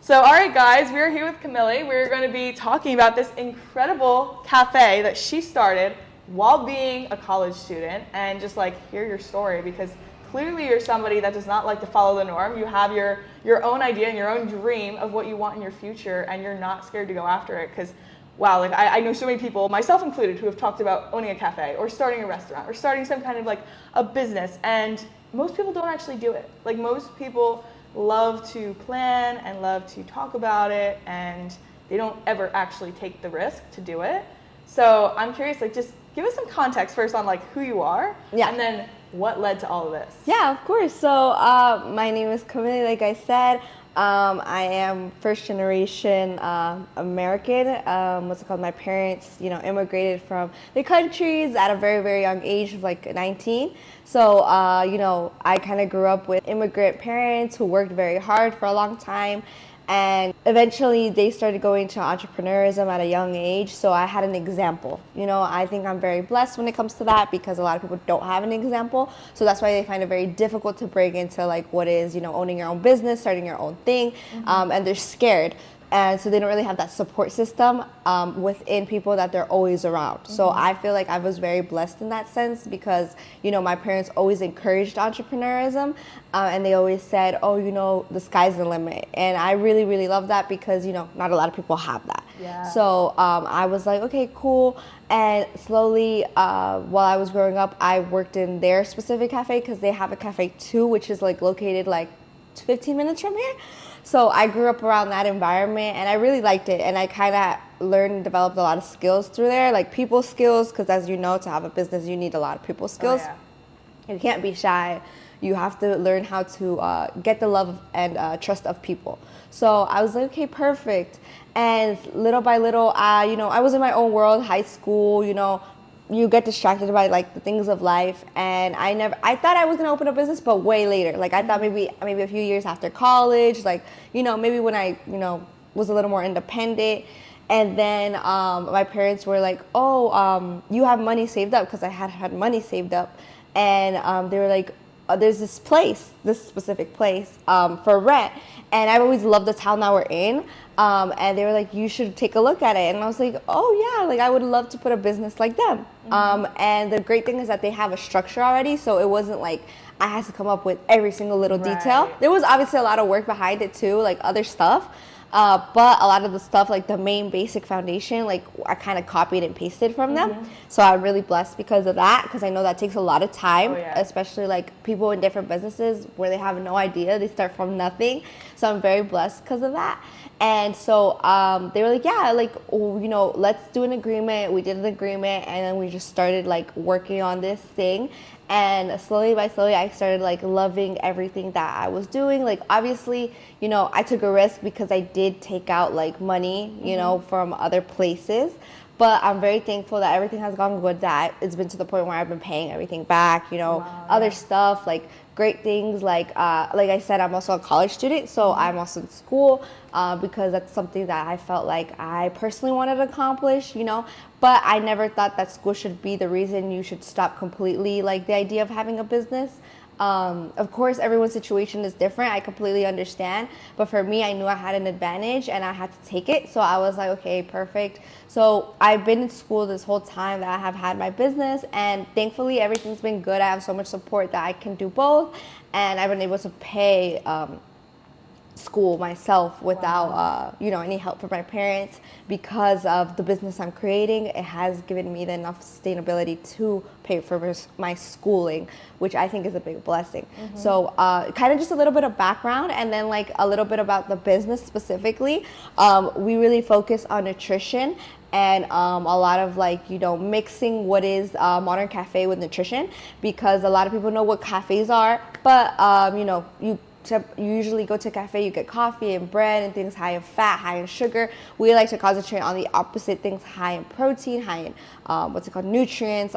So, all right, guys, we're here with Camille. We're going to be talking about this incredible cafe that she started while being a college student, and just like hear your story, because clearly you're somebody that does not like to follow the norm. You have your own idea and your own dream of what you want in your future, and you're not scared to go after it. Because wow, like I know so many people, myself included, who have talked about owning a cafe or starting a restaurant or starting some kind of like a business, and most people don't actually do it. Like most people love to plan and love to talk about it, and they don't ever actually take the risk to do it. So I'm curious, like, just give us some context first on like who you are, and then what led to all of this. Yeah, of course. So my name is Camille, like I said. I am first generation American. My parents, immigrated from the countries at a very, very young age of like 19. So, I kind of grew up with immigrant parents who worked very hard for a long time. And eventually they started going to entrepreneurism at a young age. So I had an example. I think I'm very blessed when it comes to that, because a lot of people don't have an example. So that's why they find it very difficult to break into like what is, owning your own business, starting your own thing. And they're scared. And so they don't really have that support system within people that they're always around. So I feel like I was very blessed in that sense, because, my parents always encouraged entrepreneurism, and they always said, oh, the sky's the limit. And I really, really love that, because, not a lot of people have that. Yeah. So I was like, okay, cool. And slowly, while I was growing up, I worked in their specific cafe, because they have a cafe too, which is like located like 15 minutes from here. So I grew up around that environment, and I really liked it. And I kind of learned and developed a lot of skills through there, like people skills, because as you know, to have a business, you need a lot of people skills. Oh, yeah. You can't be shy. You have to learn how to get the love and trust of people. So I was like, okay, perfect. And little by little, I was in my own world, high school, you get distracted by like the things of life, and I thought I was gonna open a business, but way later. Like I thought maybe a few years after college, like maybe when I was a little more independent. And then my parents were like, oh, you have money saved up, because I had money saved up, and they were like, there's this specific place for rent, and I've always loved the town that we're in, and they were like, you should take a look at it. And I was like, oh yeah, like I would love to put a business like them. And the great thing is that they have a structure already, so it wasn't like I had to come up with every single little detail. There was obviously a lot of work behind it too, like other stuff. But a lot of the stuff, like the main basic foundation, like I kind of copied and pasted from them. So I'm really blessed because of that, because I know that takes a lot of time, especially like people in different businesses where they have no idea, they start from nothing. So I'm very blessed because of that. And so they were like, yeah, like, let's do an agreement. We did an agreement, and then we just started like working on this thing. And slowly by slowly, I started like loving everything that I was doing. Like obviously, I took a risk because I did take out like money, from other places. But I'm very thankful that everything has gone good, that it's been to the point where I've been paying everything back, other stuff, like great things. Like I said, I'm also a college student, so I'm also in school because that's something that I felt like I personally wanted to accomplish, But I never thought that school should be the reason you should stop completely, like the idea of having a business. Of course, everyone's situation is different. I completely understand. But for me, I knew I had an advantage and I had to take it. So I was like, okay, perfect. So I've been in school this whole time that I have had my business. And thankfully, everything's been good. I have so much support that I can do both. And I've been able to pay school myself without any help from my parents, because of the business I'm creating. It has given me the enough sustainability to pay for my schooling, which I think is a big blessing. So kind of just a little bit of background, and then like a little bit about the business specifically. We really focus on nutrition and a lot of like mixing what is modern cafe with nutrition, because a lot of people know what cafes are, but you usually go to a cafe, you get coffee and bread and things high in fat, high in sugar. We like to concentrate on the opposite things, high in protein, high in nutrients,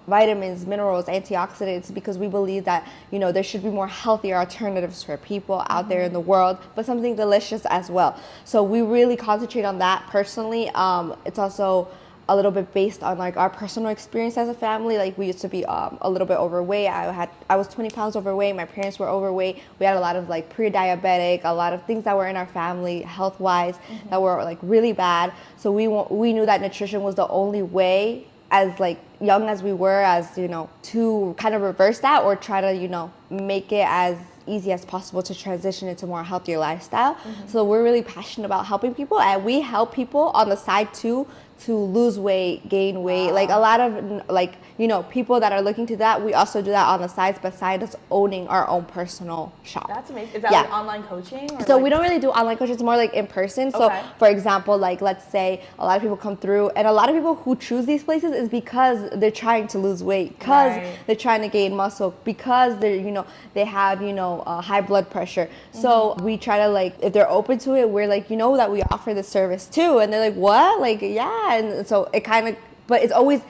vitamins, minerals, antioxidants, because we believe that there should be more healthier alternatives for people out there in the world, but something delicious as well. So we really concentrate on that personally. It's also a little bit based on like our personal experience as a family. Like we used to be a little bit overweight. I was 20 pounds overweight. My parents were overweight. We had a lot of like pre-diabetic, a lot of things that were in our family health wise that were like really bad. So we knew that nutrition was the only way, as like young as we were, as you know, to kind of reverse that or try to, you know, make it as easy as possible to transition into more healthier lifestyle. So we're really passionate about helping people, and we help people on the side too to lose weight, gain weight. Like a lot of like, you know, people that are looking to that, we also do that on the sides besides us owning our own personal shop. That's amazing. Is that like online coaching? Or so like... we don't really do online coaching. It's more like in person. So for example, like let's say a lot of people come through, and a lot of people who choose these places is because they're trying to lose weight, because they're trying to gain muscle, because they're, you know, they have, you know, high blood pressure. So we try to like, if they're open to it, we're like, you know, that we offer this service too. And they're like, what? Like, yeah. And so it kind of, but it's always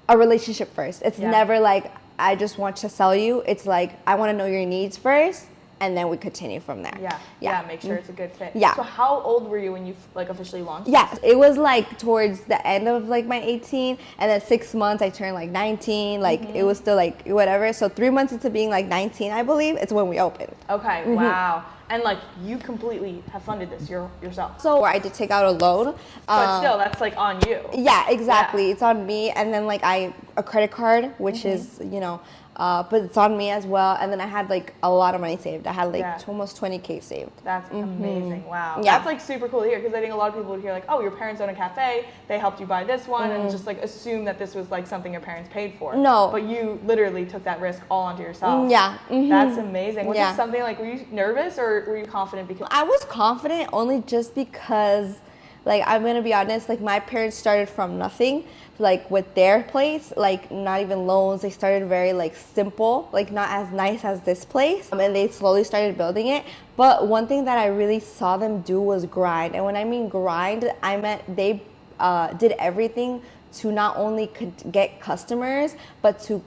a relationship first. It's never like, I just want to sell you. It's like, I want to know your needs first, and then we continue from there. Yeah, make sure it's a good fit. Yeah. So how old were you when you like officially launched? Yes, it was like towards the end of like my 18, and then 6 months I turned like 19. Like it was still like whatever. So 3 months into being like 19, I believe, it's when we opened. Okay, wow. And like you completely have funded this yourself. So I did take out a loan. But still, that's like on you. Yeah, exactly. It's on me. And then like a credit card, which is, you know, but it's on me as well. And then I had like a lot of money saved. I had like almost 20K saved. That's amazing. Wow. Yeah. That's like super cool to hear, because I think a lot of people would hear like, oh, your parents own a cafe, they helped you buy this one, and just like assume that this was like something your parents paid for. No. But you literally took that risk all onto yourself. Yeah. That's amazing. Was it something like, were you nervous or were you confident? Because I was confident only just because, like, I'm gonna be honest, like my parents started from nothing, like with their place, like not even loans. They started very like simple, like not as nice as this place, and they slowly started building it. But one thing that I really saw them do was grind. And when I mean grind, I meant they did everything to not only get customers, but to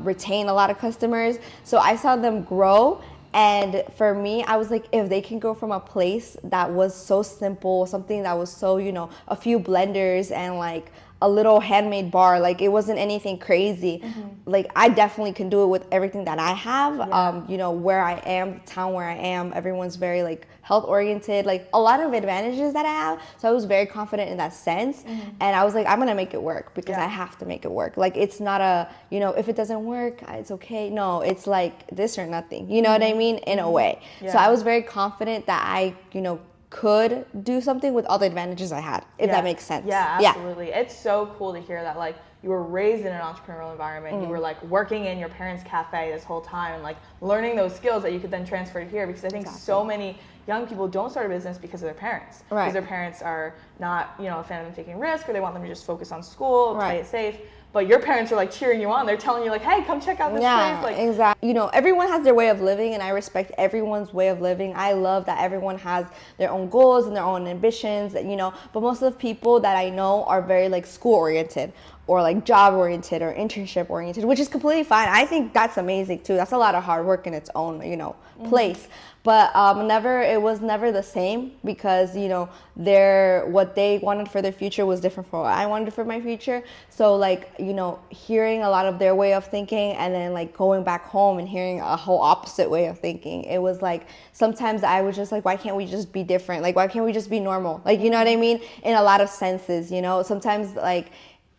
retain a lot of customers. So I saw them grow. And for me, I was like, if they can go from a place that was so simple, something that was so, you know, a few blenders and like a little handmade bar, like it wasn't anything crazy. Like I definitely can do it with everything that I have. You know, where I am, the town where I am, everyone's very like health oriented, like a lot of advantages that I have. So I was very confident in that sense. And I was like, I'm gonna make it work, because I have to make it work. Like it's not a, you know, if it doesn't work, it's okay. No, it's like this or nothing. You know what I mean? In a way. So I was very confident that I, you know, could do something with all the advantages I had, if that makes sense. Yeah, absolutely. It's so cool to hear that like you were raised in an entrepreneurial environment. You were like working in your parents' cafe this whole time and like learning those skills that you could then transfer to here, because I think so many young people don't start a business because of their parents. Because their parents are not, you know, a fan of them taking risk, or they want them to just focus on school, play it safe. But your parents are like cheering you on. They're telling you like, hey, come check out this place. Like, exactly. You know, everyone has their way of living, and I respect everyone's way of living. I love that everyone has their own goals and their own ambitions, you know, but most of the people that I know are very like school oriented, or like job oriented, or internship oriented, which is completely fine. I think that's amazing too. That's a lot of hard work in its own, you know, place. But it was never the same, because, you know, what they wanted for their future was different from what I wanted for my future. So like, you know, hearing a lot of their way of thinking, and then like going back home and hearing a whole opposite way of thinking, it was like, sometimes I was just like, why can't we just be different? Like, why can't we just be normal? Like, you know what I mean? In a lot of senses, you know, sometimes like,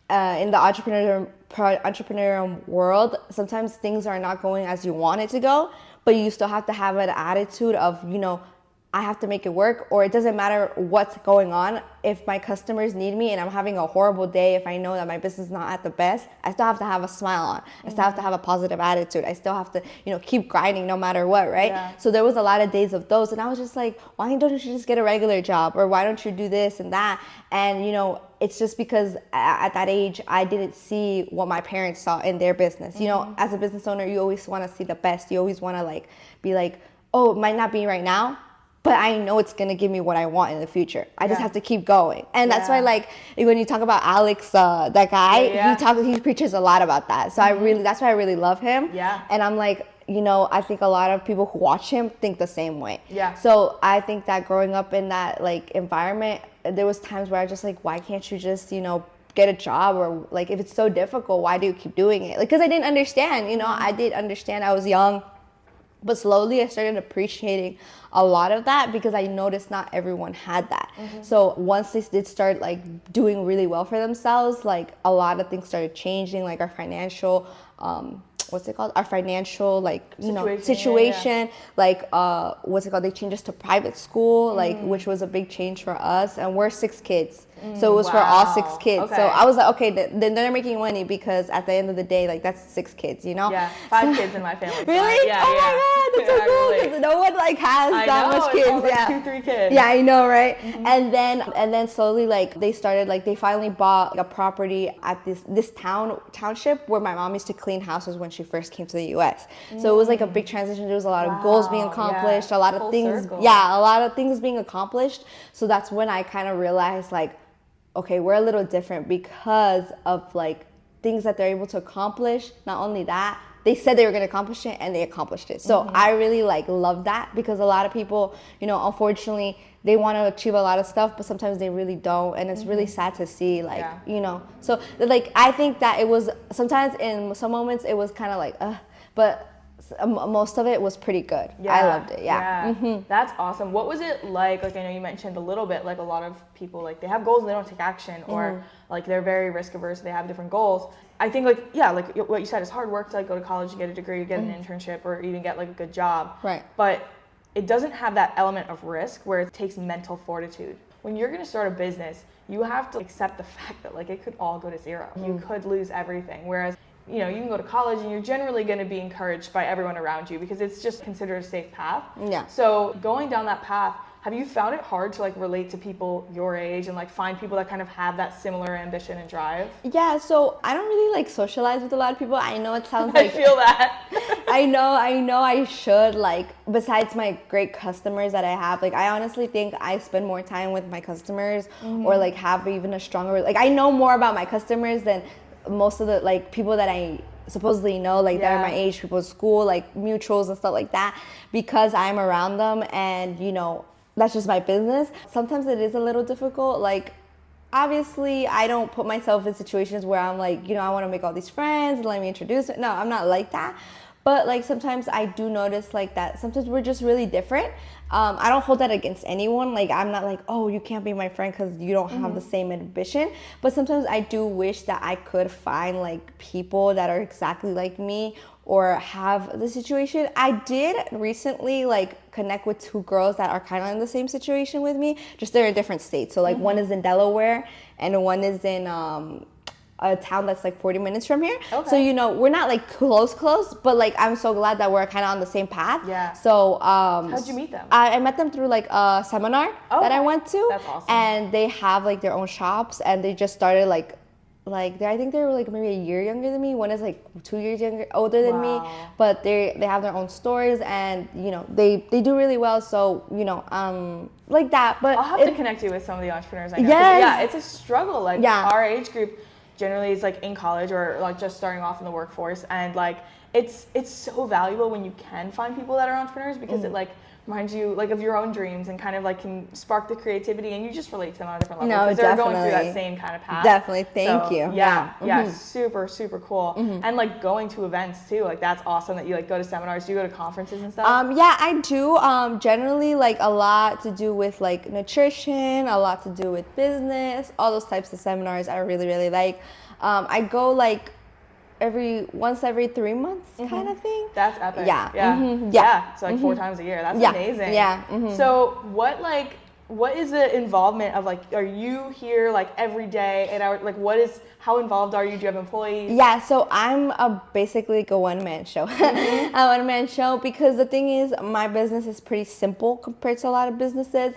in the entrepreneurial world, sometimes things are not going as you want it to go, but you still have to have an attitude of, you know, I have to make it work, or it doesn't matter what's going on. If my customers need me and I'm having a horrible day, if I know that my business is not at the best, I still have to have a smile on. I still have to have a positive attitude. I still have to, you know, keep grinding no matter what, right? So there was a lot of days of those, and I was just like, why don't you just get a regular job? Or why don't you do this and that? And, you know, it's just because at that age, I didn't see what my parents saw in their business. You know, as a business owner, you always want to see the best. You always want to like be like, oh, it might not be right now, but I know it's going to give me what I want in the future. I just have to keep going. And that's why, like, when you talk about Alex, that guy, he preaches a lot about that. So that's why I really love him. And I'm like, you know, I think a lot of people who watch him think the same way. So I think that growing up in that like environment, there was times where I was just like, why can't you just, you know, get a job, or like if it's so difficult, why do you keep doing it? Like, because I didn't understand, I did understand. I was young, but slowly I started appreciating a lot of that because I noticed not everyone had that. So once they did start like doing really well for themselves, like a lot of things started changing, like our financial our financial situation. Like they changed us to private school, like which was a big change for us, and we're 6 kids. So it was for all 6 kids. Okay. So I was like, okay, then they're making money, because at the end of the day, like that's 6 kids, Yeah, 5 kids in my family. Really? Yeah, oh my God, that's so cool, because no one like has that much kids. It's like 2, 3 kids. Yeah, I know, right? And then slowly, like they started, like they finally bought a property at this township where my mom used to clean houses when she first came to the U.S. So it was like a big transition. There was a lot of goals being accomplished, a lot of things. Circle. Yeah, a lot of things being accomplished. So that's when I kind of realized, like, okay, we're a little different because of like things that they're able to accomplish. Not only that, they said they were going to accomplish it, and they accomplished it. So I really like love that, because a lot of people, unfortunately, they want to achieve a lot of stuff, but sometimes they really don't, and it's really sad to see, like, So like I think that it was sometimes in some moments it was kind of like, but most of it was pretty good. Yeah, I loved it. Yeah. That's awesome. What was it like I know you mentioned a little bit, like a lot of people, like they have goals and they don't take action, or like they're very risk averse, they have different goals. I think like what you said is hard work to like go to college and get a degree, get an internship, or even get like a good job. Right. But it doesn't have that element of risk where it takes mental fortitude. When you're going to start a business, you have to accept the fact that like it could all go to zero. You could lose everything. Whereas you can go to college and you're generally going to be encouraged by everyone around you because it's just considered a safe path. Yeah. So going down that path, have you found it hard to like relate to people your age and like find people that kind of have that similar ambition and drive? Yeah, so I don't really like socialize with a lot of people. I know it sounds like I feel that. I know I should, like, besides my great customers that I have, like I honestly think I spend more time with my customers or like have even a stronger, like I know more about my customers than most of the like people that I supposedly know, like that are my age, people at school, like mutuals and stuff like that, because I'm around them, and that's just my business. Sometimes it is a little difficult. Like, obviously, I don't put myself in situations where I'm like, I want to make all these friends and let me introduce it. No, I'm not like that. But like sometimes I do notice like that sometimes we're just really different. I don't hold that against anyone. Like I'm not like, oh, you can't be my friend because you don't have the same ambition. But sometimes I do wish that I could find like people that are exactly like me or have the situation. I did recently like connect with 2 girls that are kind of in the same situation with me, just they're in different states. So like one is in Delaware and one is in a town that's like 40 minutes from here. Okay. So we're not like close, but like I'm so glad that we're kind of on the same path. Yeah. So how'd you meet them? I met them through like a seminar that I went to. That's awesome. And they have like their own shops, and they just started like I think they were like maybe a year younger than me. One is like 2 years older than me, but they have their own stores, and they do really well. So like that. But I'll have to connect you with some of the entrepreneurs I know. Yes. Yeah, it's a struggle. Like our age group generally is like in college or like just starting off in the workforce, and like it's so valuable when you can find people that are entrepreneurs because it like reminds you like of your own dreams and kind of like can spark the creativity, and you just relate to them on a different level because they're going through that same kind of path. Definitely. Thank you. Yeah, super cool. And like going to events too, like that's awesome that you like go to seminars. Do you go to conferences and stuff? Yeah, I do. Generally like a lot to do with like nutrition, a lot to do with business, all those types of seminars I really like. I go like once every 3 months kind of thing. That's epic. Yeah. Yeah. So like 4 times a year. That's amazing. Yeah. So what is the involvement of like, are you here like every day 8 hours? Like how involved are you? Do you have employees? Yeah, so I'm basically like a one-man show. A one-man show because the thing is my business is pretty simple compared to a lot of businesses.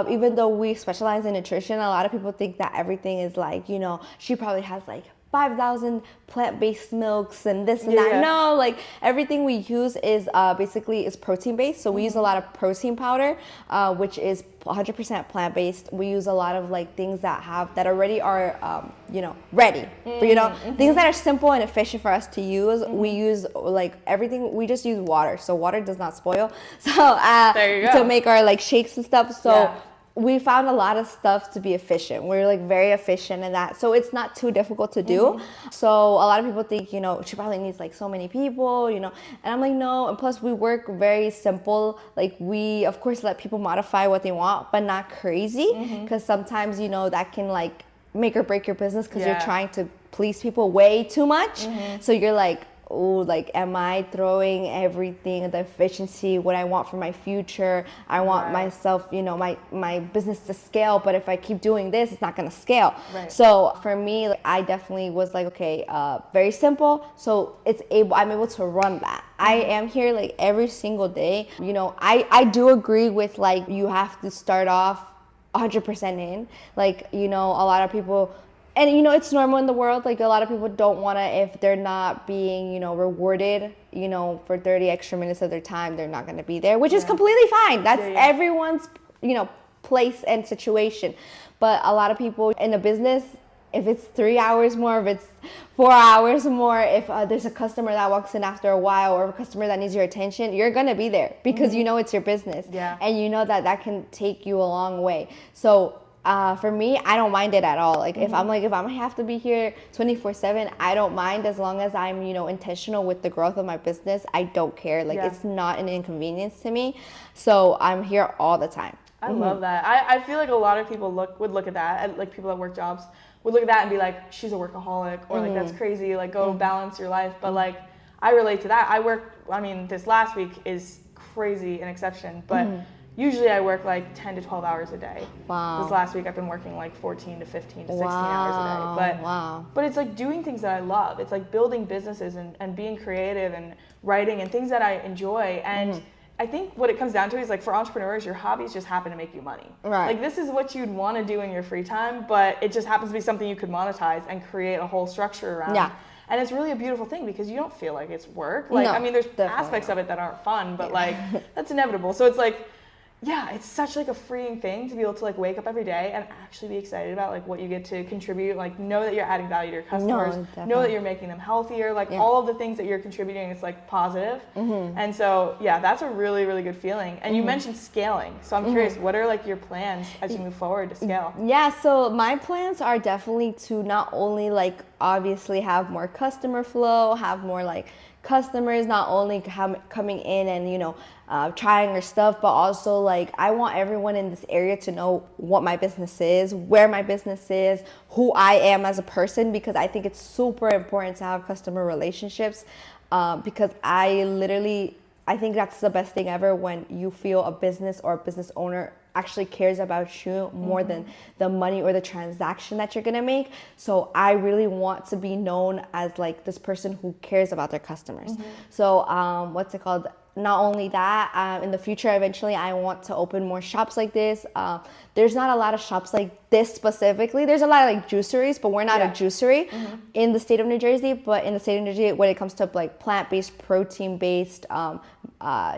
Even though we specialize in nutrition, a lot of people think that everything is like, she probably has like 5,000 plant-based milks and this and that. No, like everything we use is basically is protein-based. So we use a lot of protein powder, which is 100% plant-based. We use a lot of like things that already are, ready. But, things that are simple and efficient for us to use. We use like everything. We just use water. So water does not spoil. So there you go. To make our like shakes and stuff. So. Yeah. we found a lot of stuff to be efficient. We're like very efficient in that. So it's not too difficult to do. So a lot of people think, you know, she probably needs like so many people, you know, and I'm like, no. And plus we work very simple. Like we, of course, let people modify what they want, but not crazy. Because sometimes, you know, that can like make or break your business because you're trying to please people way too much. So you're like, oh, like, am I throwing everything, the efficiency, what I want for my future? I want myself, you know, my business to scale, but if I keep doing this, it's not gonna scale. So for me, like, I definitely was like, okay, very simple. So I'm able to run that. I am here like every single day. You know, I do agree with like, you have to start off 100% in. Like, you know, a lot of people, and, you know, it's normal in the world. Like, a lot of people don't want to, if they're not being, you know, rewarded, you know, for 30 extra minutes of their time, they're not going to be there, which is completely fine. That's everyone's, you know, place and situation. But a lot of people in a business, if it's 3 hours more, if it's 4 hours more, if there's a customer that walks in after a while or a customer that needs your attention, you're going to be there because you know it's your business. And you know that can take you a long way. So, for me, I don't mind it at all. Like, if I'm gonna have to be here 24/7, I don't mind, as long as I'm, you know, intentional with the growth of my business. I don't care. Like, it's not an inconvenience to me. So I'm here all the time. I love that. I feel like a lot of people would look at that, and like people that work jobs would look at that and be like, she's a workaholic, or like, that's crazy, like, go balance your life. But like, I relate to that. I mean, this last week is crazy, an exception, but usually I work like 10 to 12 hours a day. This last week I've been working like 14 to 15 to 16 hours a day. But it's like doing things that I love. It's like building businesses and being creative and writing and things that I enjoy. And I think what it comes down to is, like, for entrepreneurs, your hobbies just happen to make you money. Like, this is what you'd want to do in your free time, but it just happens to be something you could monetize and create a whole structure around. And it's really a beautiful thing because you don't feel like it's work. Like, I mean, there's aspects of it that aren't fun, but like, that's inevitable. So it's like, yeah, it's such like a freeing thing to be able to like wake up every day and actually be excited about like what you get to contribute, like know that you're adding value to your customers, know that you're making them healthier, like all of the things that you're contributing is like positive. And so, yeah, that's a really, really good feeling. And you mentioned scaling. So I'm curious, what are like your plans as you move forward to scale? Yeah, so my plans are definitely to not only like obviously have more customer flow, have more like customers not only coming in and, you know, trying our stuff, but also like I want everyone in this area to know what my business is, where my business is, who I am as a person, because I think it's super important to have customer relationships, because I think that's the best thing ever, when you feel a business or a business owner actually cares about you more than the money or the transaction that you're gonna make. So I really want to be known as like this person who cares about their customers. So what's it called? Not only that, in the future, eventually, I want to open more shops like this. There's not a lot of shops like this specifically. There's a lot of like juiceries, but we're not a juicery in the state of New Jersey. But in the state of New Jersey, when it comes to like plant-based, protein-based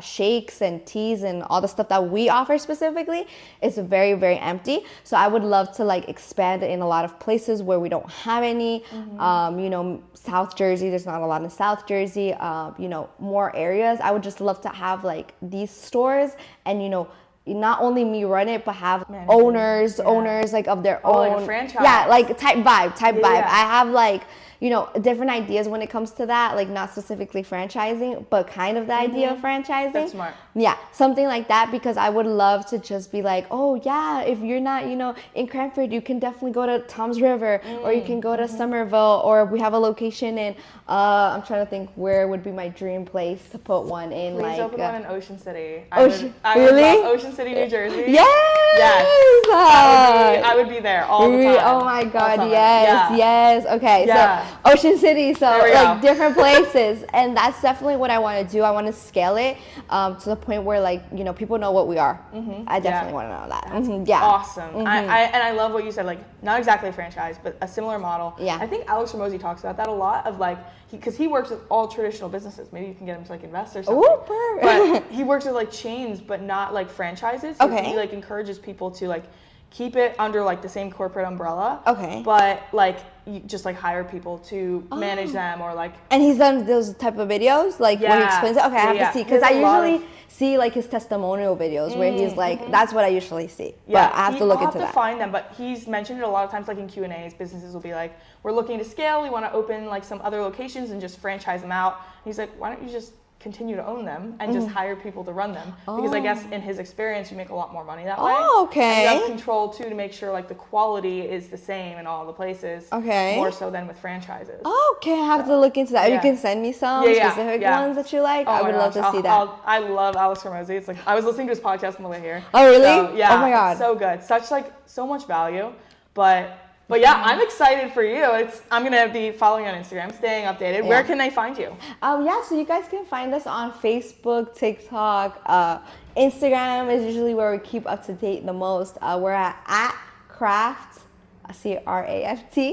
shakes and teas and all the stuff that we offer specifically, it's very, very empty. So I would love to like expand it in a lot of places where we don't have any. You know, South Jersey, there's not a lot in South Jersey. You know, more areas. I would just love to have like these stores, and, you know, not only me run it, but have owners like of their own, like a franchise. Yeah, like type vibe. I have like, you know, different ideas when it comes to that, like not specifically franchising, but kind of the idea of franchising. That's smart. Yeah, something like that, because I would love to just be like, oh yeah, if you're not, you know, in Cranford, you can definitely go to Tom's River, or you can go to Somerville, or we have a location in, I'm trying to think where would be my dream place to put one in. Please like open one in Ocean City. Really? I would love Ocean City, New Jersey. Yes! I would be there all the time. Oh my God, yes. Okay, so Ocean City, so like different places. And that's definitely what I want to do. I want to scale it to the point where, like, you know, people know what we are. I definitely want to know that. That's awesome. I love what you said, like, not exactly a franchise, but a similar model. I think Alex Ramosi talks about that a lot, of like, because he works with all traditional businesses. Maybe you can get him to like invest or something. But he works with like chains, but not like franchises. So he like encourages people to like keep it under like the same corporate umbrella. But like you just like hire people to manage them or like. And he's done those type of videos, like where he explains it. Okay, I have to see, because I usually see like his testimonial videos where he's like, that's what I usually see. Yeah, but I have to look into that. I'll have to find them, but he's mentioned it a lot of times, like in Q&As, businesses will be like, we're looking to scale, we want to open like some other locations and just franchise them out. And he's like, why don't you just continue to own them and just hire people to run them? Because I guess in his experience, you make a lot more money that way. Oh, okay. And you have control too to make sure like the quality is the same in all the places. Okay. More so than with franchises. Okay, I have to look into that. You can send me some specific ones that you like. I would love to see that. I love Alex Hormozi. It's like I was listening to his podcast on the way here. Oh, really? So, yeah. Oh my God. It's so good. Such like so much value. But yeah, I'm excited for you. I'm gonna be following you on Instagram, staying updated. Where can they find you? So you guys can find us on Facebook, TikTok, Instagram is usually where we keep up to date the most. We're at craft. CRAFT.NJ.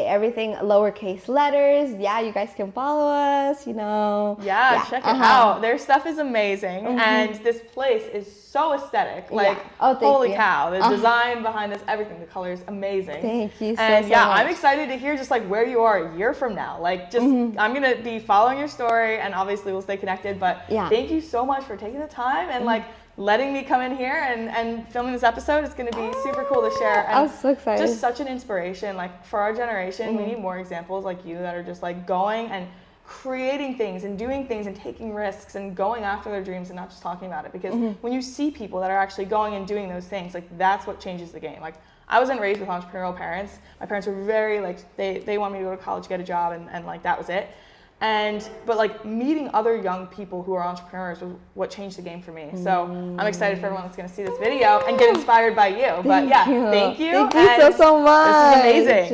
Everything lowercase letters. Yeah, you guys can follow us, Yeah, check it out. Their stuff is amazing. And this place is so aesthetic. Like, holy cow. The design behind this, everything, the color is amazing. Thank you so much. I'm excited to hear just like where you are a year from now. Like, just, I'm going to be following your story and obviously we'll stay connected. But thank you so much for taking the time and like, letting me come in here and filming this episode. It's going to be super cool to share. And I'm so excited. Just such an inspiration. Like for our generation, we need more examples like you that are just like going and creating things and doing things and taking risks and going after their dreams and not just talking about it. Because when you see people that are actually going and doing those things, like that's what changes the game. Like I wasn't raised with entrepreneurial parents. My parents were very like, they wanted me to go to college, get a job, and like that was it. But like meeting other young people who are entrepreneurs was what changed the game for me. So I'm excited for everyone that's going to see this video and get inspired by you. But yeah, thank you. Thank you so much. This is amazing.